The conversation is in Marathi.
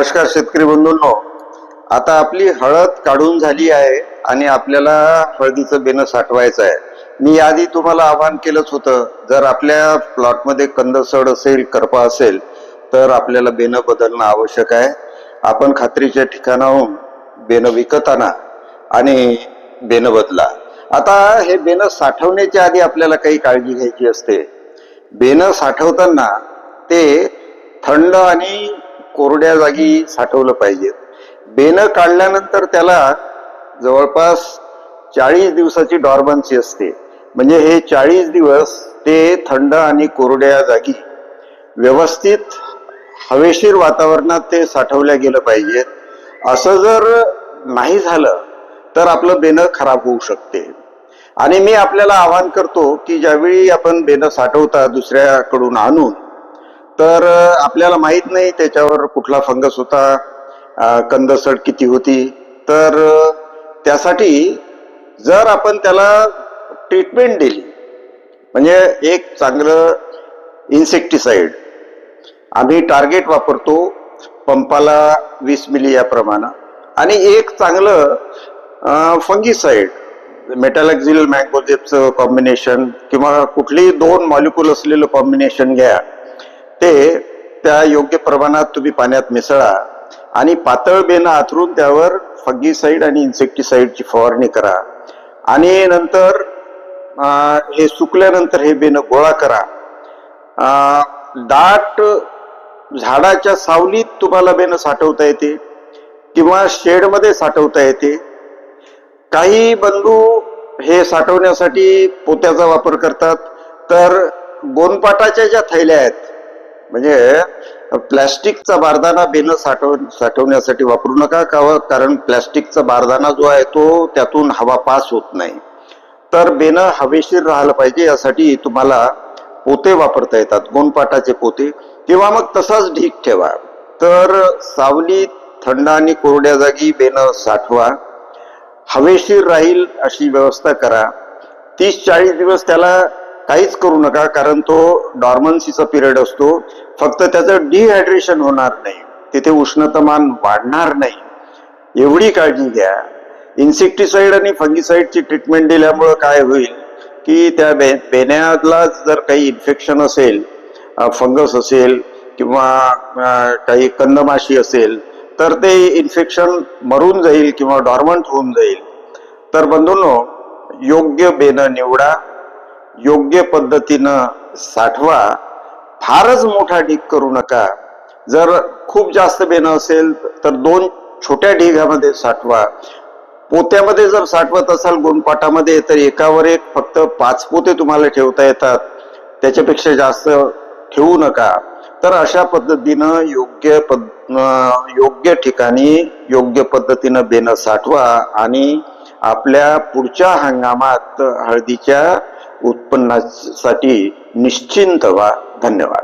नमस्कार शेतकरी बंधूंनो, आता आपली हळद काढून झाली आहे आणि आपल्याला हळदीचं बेणं साठवायचं आहे. मी आधी तुम्हाला आवाहन केलंच होतं, जर आपल्या प्लॉटमध्ये कंदसड असेल, करपा असेल तर आपल्याला बेणं बदलणं आवश्यक आहे. आपण खात्रीच्या ठिकाणाहून बेणं विकत आणा आणि बेणं बदला. आता हे बेणं साठवण्याच्या आधी आपल्याला काही काळजी घ्यायची असते. बेणं साठवताना ते थंड आणि कोरड्या जागी साठवलं पाहिजे. बेणं काढल्यानंतर त्याला जवळपास 40 दिवसाची डॉर्मन्सी असते. म्हणजे हे 40 दिवस ते थंड आणि कोरड्या जागी व्यवस्थित हवेशीर वातावरणात ते साठवल्या गेलं पाहिजे. असं जर नाही झालं तर आपलं बेणं खराब होऊ शकते. आणि मी आपल्याला आवाहन करतो की ज्यावेळी आपण बेणं साठवता दुसऱ्याकडून आणून, तर आपल्याला माहित नाही त्याच्यावर कुठला फंगस होता, कंदसड किती होती, तर त्यासाठी जर आपण त्याला ट्रीटमेंट दिली, म्हणजे एक चांगलं इन्सेक्टिसाइड आम्ही टार्गेट वापरतो पंपाला 20 मिली या प्रमाणे, आणि एक चांगलं फंगीसाइड मेटॅलॅक्झिल मँगोजेबचं कॉम्बिनेशन किंवा कुठलीही 2 मॉलिक्यूल असलेलं कॉम्बिनेशन घ्या. ते त्या योग्य प्रमाणात तुम्ही पाण्यात मिसळा आणि पातळ बेणं आथरून त्यावर फंगीसाइड आणि इन्सेक्टिसाइडची फवारणी करा. आणि नंतर हे सुकल्यानंतर हे बेणं गोळा करा. दाट झाडाच्या सावलीत तुम्हाला बेणं साठवता येते किंवा शेडमध्ये साठवता येते. काही बंधू हे साठवण्यासाठी पोत्याचा वापर करतात. तर गोनपाटाच्या ज्या थैल्या आहेत, म्हणजे प्लॅस्टिकचा बारदाना बेणं साठवण्यासाठी वापरू नका, कारण प्लॅस्टिकचा बारदाना जो आहे तो त्यातून हवा पास होत नाही. तर बेणं हवेशीर राहिलं पाहिजे यासाठी तुम्हाला पोते वापरता येतात, गोनपाटाचे पोते, किंवा मग तसाच ढीग ठेवा. तर सावलीत थंड आणि कोरड्या जागी बेणं साठवा, हवेशीर राहील अशी व्यवस्था करा. 30-40 दिवस त्याला काहीच करू नका, कारण तो डॉर्मन्सीचा पिरियड असतो. फक्त त्याचं डिहायड्रेशन होणार नाही, तिथे उष्णतामान वाढणार नाही, एवढी काळजी घ्या. इन्सेक्टिसाइड आणि फंगीसाइडची ट्रीटमेंट दिल्यामुळं काय होईल की त्या बेण्याला जर काही इन्फेक्शन असेल, फंगस असेल किंवा काही कंदमाशी असेल, तर ते इन्फेक्शन मरून जाईल किंवा डॉर्मंट होऊन जाईल. तर बंधूंनो, योग्य बेणं निवडा, योग्य पद्धतीनं साठवा, फारच मोठा ढीग करू नका. जर खूप जास्त बेणं असेल तर 2 छोट्या ढिगामध्ये साठवा. पोत्यामध्ये जर साठवत असाल गोनपाटामध्ये, तर एकावर एक फक्त 5 पोते तुम्हाला ठेवता येतात, त्याच्यापेक्षा जास्त ठेवू नका. तर अशा पद्धतीनं योग्य ठिकाणी योग्य पद्धतीनं बेणं साठवा आणि आपल्या पुढच्या हंगामात हळदीच्या उत्पन्नासाठी निश्चिंत व्हा. धन्यवाद.